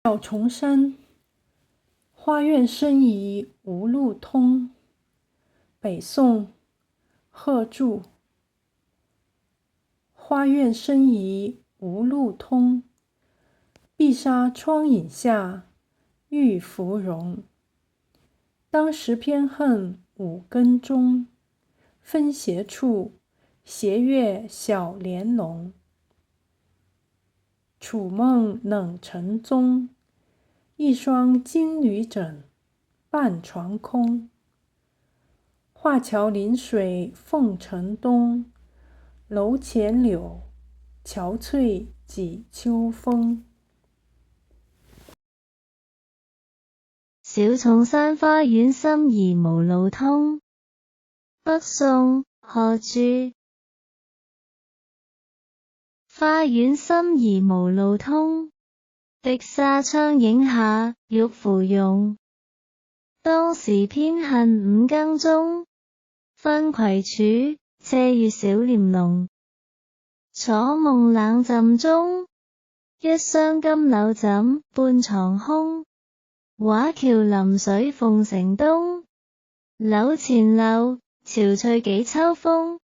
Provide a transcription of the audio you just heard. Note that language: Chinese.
小重山，花院深移无路通。北宋，贺铸。花院深移无路通，碧纱窗影下，玉芙蓉。当时偏恨五更钟，分斜处，斜月小帘笼。楚梦冷晨踪，一双金缕枕，半床空。画桥临水凤城东，楼前柳，憔悴几秋风。小重山花院深移無路通。北宋，賀鑄。花院深移無路通，碧紗窗影下，玉芙蓉。當時偏恨五更鐘，分攜處，斜月小簾籠。楚夢冷枕中，一雙金柳枕，半床空。畫橋臨水鳳城東，樓前柳，憔悴幾秋風。